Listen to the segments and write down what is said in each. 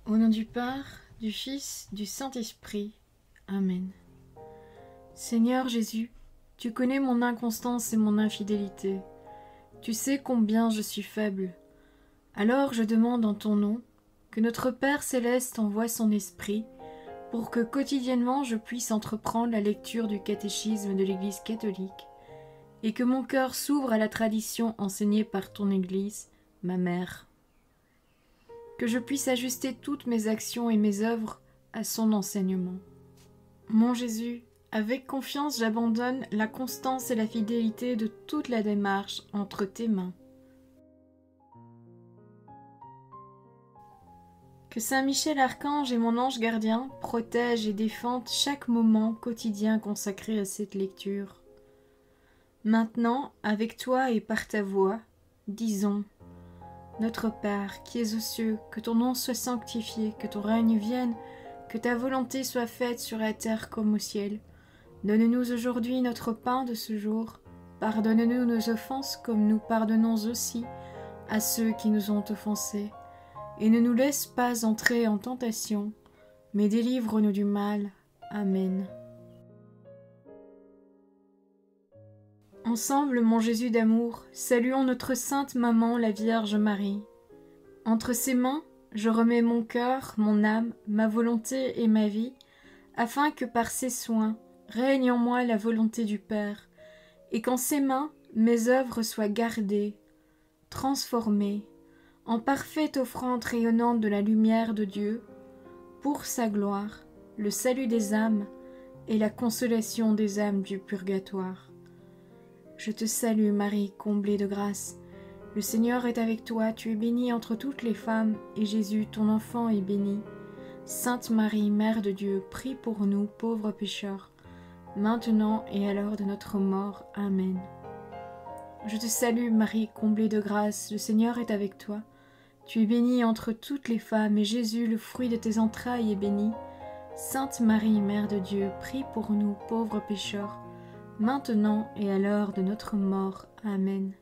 Au nom du Père, du Fils, du Saint-Esprit. Amen. Seigneur Jésus, tu connais mon inconstance et mon infidélité. Tu sais combien je suis faible. Alors je demande en ton nom que notre Père céleste envoie son Esprit pour que quotidiennement je puisse entreprendre la lecture du catéchisme de l'Église catholique et que mon cœur s'ouvre à la tradition enseignée par ton Église, ma mère. Que je puisse ajuster toutes mes actions et mes œuvres à son enseignement. Mon Jésus, avec confiance j'abandonne la constance et la fidélité de toute la démarche entre tes mains. Que Saint Michel Archange et mon ange gardien protègent et défendent chaque moment quotidien consacré à cette lecture. Maintenant, avec toi et par ta voix, disons: Notre Père, qui es aux cieux, que ton nom soit sanctifié, que ton règne vienne, que ta volonté soit faite sur la terre comme au ciel. Donne-nous aujourd'hui notre pain de ce jour. Pardonne-nous nos offenses comme nous pardonnons aussi à ceux qui nous ont offensés. Et ne nous laisse pas entrer en tentation, mais délivre-nous du mal. Amen. Ensemble, mon Jésus d'amour, saluons notre sainte maman, la Vierge Marie. Entre ses mains, je remets mon cœur, mon âme, ma volonté et ma vie, afin que par ses soins règne en moi la volonté du Père, et qu'en ses mains mes œuvres soient gardées, transformées, en parfaite offrande rayonnante de la lumière de Dieu, pour sa gloire, le salut des âmes et la consolation des âmes du purgatoire. Je te salue Marie, comblée de grâce. Le Seigneur est avec toi, tu es bénie entre toutes les femmes, et Jésus, ton enfant, est béni. Sainte Marie, Mère de Dieu, prie pour nous, pauvres pécheurs, maintenant et à l'heure de notre mort. Amen. Je te salue Marie, comblée de grâce, le Seigneur est avec toi. Tu es bénie entre toutes les femmes, et Jésus, le fruit de tes entrailles, est béni. Sainte Marie, Mère de Dieu, prie pour nous, pauvres pécheurs, maintenant et à l'heure de notre mort. Amen.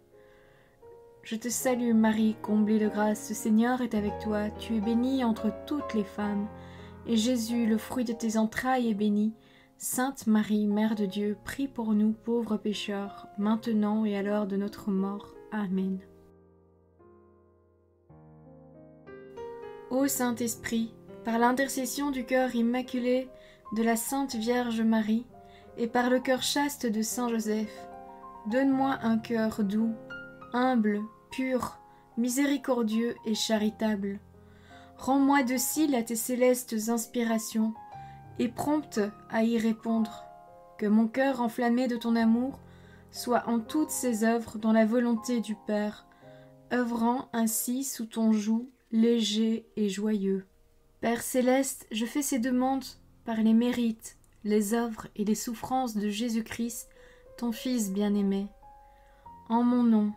Je te salue Marie, comblée de grâce, le Seigneur est avec toi, tu es bénie entre toutes les femmes, et Jésus, le fruit de tes entrailles, est béni. Sainte Marie, Mère de Dieu, prie pour nous pauvres pécheurs, maintenant et à l'heure de notre mort. Amen. Ô Saint-Esprit, par l'intercession du cœur immaculé de la Sainte Vierge Marie, et par le cœur chaste de Saint Joseph, donne-moi un cœur doux, humble, pur, miséricordieux et charitable. Rends-moi docile à tes célestes inspirations, et prompte à y répondre. Que mon cœur enflammé de ton amour soit en toutes ses œuvres dans la volonté du Père, œuvrant ainsi sous ton joug léger et joyeux. Père céleste, je fais ces demandes par les mérites, les œuvres et les souffrances de Jésus-Christ, ton Fils bien-aimé. En mon nom,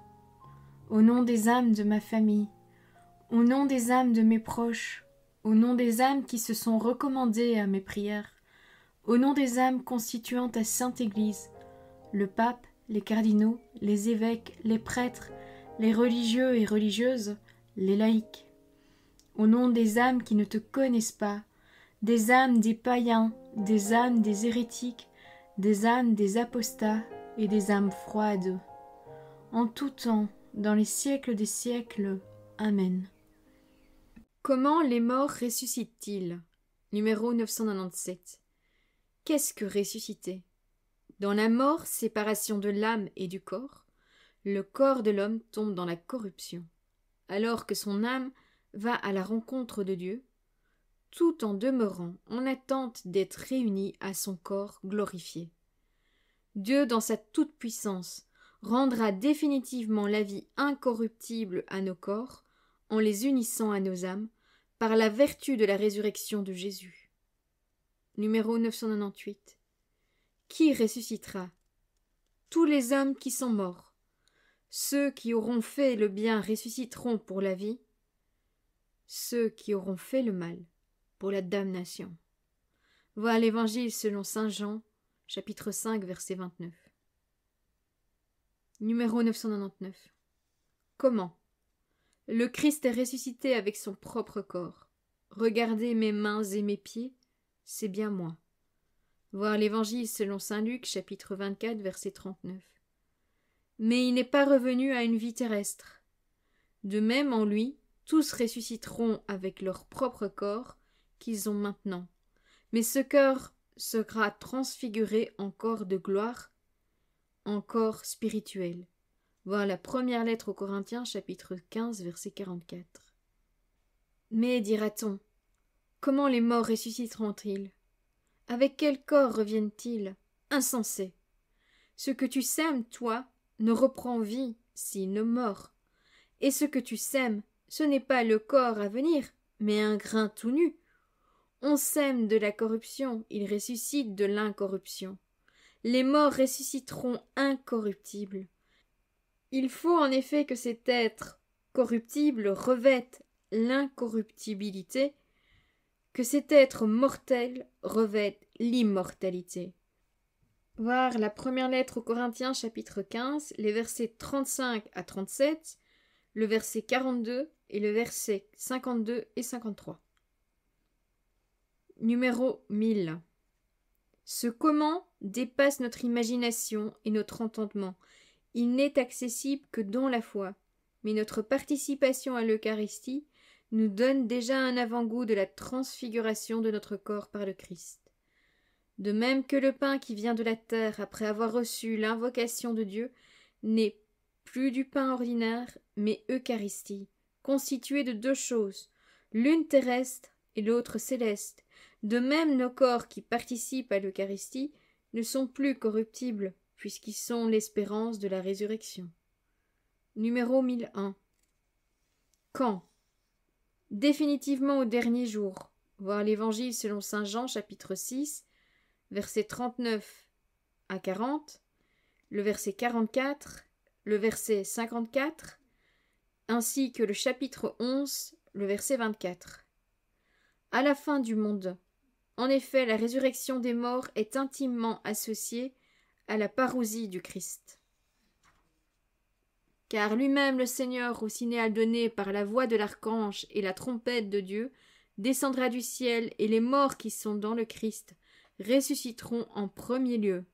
au nom des âmes de ma famille, au nom des âmes de mes proches, au nom des âmes qui se sont recommandées à mes prières, au nom des âmes constituant ta Sainte Église, le pape, les cardinaux, les évêques, les prêtres, les religieux et religieuses, les laïcs, au nom des âmes qui ne te connaissent pas, des âmes des païens, des âmes des hérétiques, des âmes des apostats et des âmes froides. En tout temps, dans les siècles des siècles. Amen. Comment les morts ressuscitent-ils? Numéro 997. Qu'est-ce que ressusciter? Dans la mort, séparation de l'âme et du corps, le corps de l'homme tombe dans la corruption, alors que son âme va à la rencontre de Dieu, tout en demeurant en attente d'être réuni à son corps glorifié. Dieu, dans sa toute-puissance, rendra définitivement la vie incorruptible à nos corps en les unissant à nos âmes par la vertu de la résurrection de Jésus. Numéro 998. Qui ressuscitera? Tous les hommes qui sont morts. Ceux qui auront fait le bien ressusciteront pour la vie, ceux qui auront fait le mal pour la damnation. Voilà l'Évangile selon saint Jean, chapitre 5, verset 29. Numéro 999. Comment? Le Christ est ressuscité avec son propre corps. regardez mes mains et mes pieds, c'est bien moi. Voir l'Évangile selon saint Luc, chapitre 24, verset 39. Mais il n'est pas revenu à une vie terrestre. De même en lui, tous ressusciteront avec leur propre corps qu'ils ont maintenant. Mais ce corps sera transfiguré en corps de gloire, en corps spirituel. Voir la première lettre aux Corinthiens, chapitre 15, verset 44. Mais, dira-t-on, comment les morts ressusciteront-ils? Avec quel corps reviennent-ils? Insensé! Ce que tu sèmes, toi, ne reprend vie, sinon mort. Et ce que tu sèmes, ce n'est pas le corps à venir, mais un grain tout nu. On sème de la corruption, il ressuscite de l'incorruption. Les morts ressusciteront incorruptibles. Il faut en effet que cet être corruptible revête l'incorruptibilité, que cet être mortel revête l'immortalité. Voir la première lettre aux Corinthiens, chapitre 15, les versets 35 à 37, le verset 42 et le verset 52 et 53. Numéro 1000. Ce comment dépasse notre imagination et notre entendement. Il n'est accessible que dans la foi, mais notre participation à l'Eucharistie nous donne déjà un avant-goût de la transfiguration de notre corps par le Christ. De même que le pain qui vient de la terre après avoir reçu l'invocation de Dieu n'est plus du pain ordinaire, mais Eucharistie, constituée de deux choses, l'une terrestre et l'autre céleste. De même nos corps qui participent à l'Eucharistie ne sont plus corruptibles, puisqu'ils sont l'espérance de la résurrection. Numéro 1001. Quand? Définitivement au dernier jour. Voir l'Évangile selon saint Jean, chapitre 6, versets 39 à 40, le verset 44, le verset 54, ainsi que le chapitre 11, le verset 24. À la fin du monde. En effet, la résurrection des morts est intimement associée à la parousie du Christ. Car lui-même le Seigneur, au signal donné par la voix de l'archange et la trompette de Dieu, descendra du ciel, et les morts qui sont dans le Christ ressusciteront en premier lieu.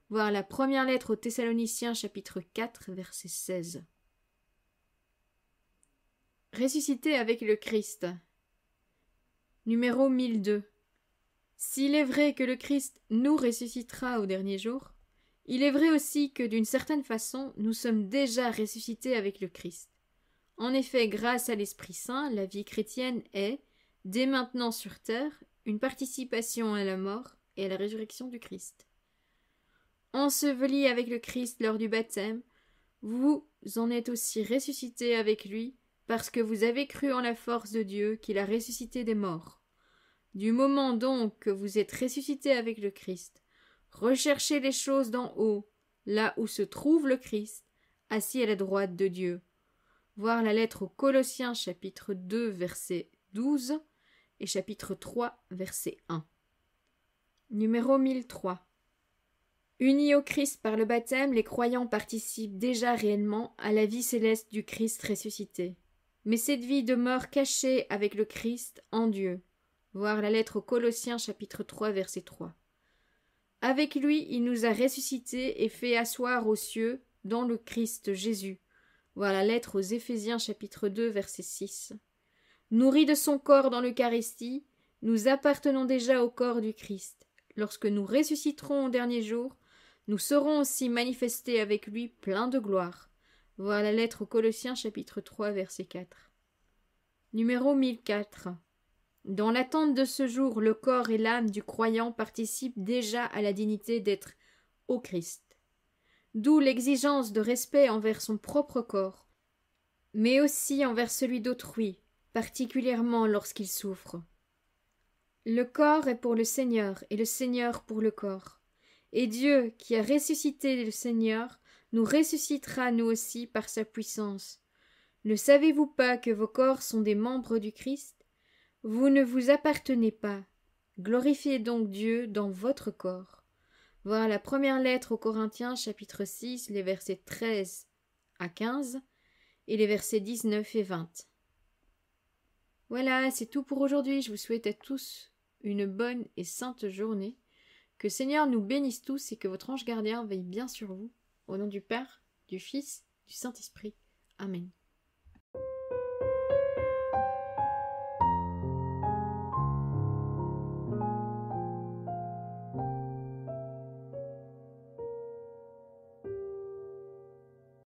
Voir la première lettre aux Thessaloniciens, chapitre 4, verset 16. Ressuscité avec le Christ. Numéro 1002. S'il est vrai que le Christ nous ressuscitera au dernier jour, il est vrai aussi que d'une certaine façon nous sommes déjà ressuscités avec le Christ. En effet, grâce à l'Esprit Saint, la vie chrétienne est, dès maintenant sur terre, une participation à la mort et à la résurrection du Christ. Ensevelis avec le Christ lors du baptême, vous en êtes aussi ressuscités avec lui, parce que vous avez cru en la force de Dieu qu'il a ressuscité des morts. Du moment donc que vous êtes ressuscités avec le Christ, recherchez les choses d'en haut, là où se trouve le Christ, assis à la droite de Dieu. Voir la lettre aux Colossiens, chapitre 2, verset 12, et chapitre 3, verset 1. Numéro 1003. Unis au Christ par le baptême, les croyants participent déjà réellement à la vie céleste du Christ ressuscité. Mais cette vie demeure cachée avec le Christ en Dieu. Voir la lettre aux Colossiens, chapitre 3, verset 3. Avec lui, il nous a ressuscités et fait asseoir aux cieux dans le Christ Jésus. Voir la lettre aux Éphésiens, chapitre 2, verset 6. Nourris de son corps dans l'Eucharistie, nous appartenons déjà au corps du Christ. Lorsque nous ressusciterons au dernier jour, nous serons aussi manifestés avec lui pleins de gloire. Voir la lettre aux Colossiens, chapitre 3, verset 4. Numéro 1004. Dans l'attente de ce jour, le corps et l'âme du croyant participent déjà à la dignité d'être au Christ. D'où l'exigence de respect envers son propre corps, mais aussi envers celui d'autrui, particulièrement lorsqu'il souffre. Le corps est pour le Seigneur et le Seigneur pour le corps. Et Dieu, qui a ressuscité le Seigneur, nous ressuscitera nous aussi par sa puissance. Ne savez-vous pas que vos corps sont des membres du Christ ? Vous ne vous appartenez pas. Glorifiez donc Dieu dans votre corps. Voir la première lettre aux Corinthiens, chapitre 6, les versets 13 à 15 et les versets 19 et 20. Voilà, c'est tout pour aujourd'hui. Je vous souhaite à tous une bonne et sainte journée. Que le Seigneur nous bénisse tous et que votre ange gardien veille bien sur vous. Au nom du Père, du Fils, du Saint-Esprit. Amen.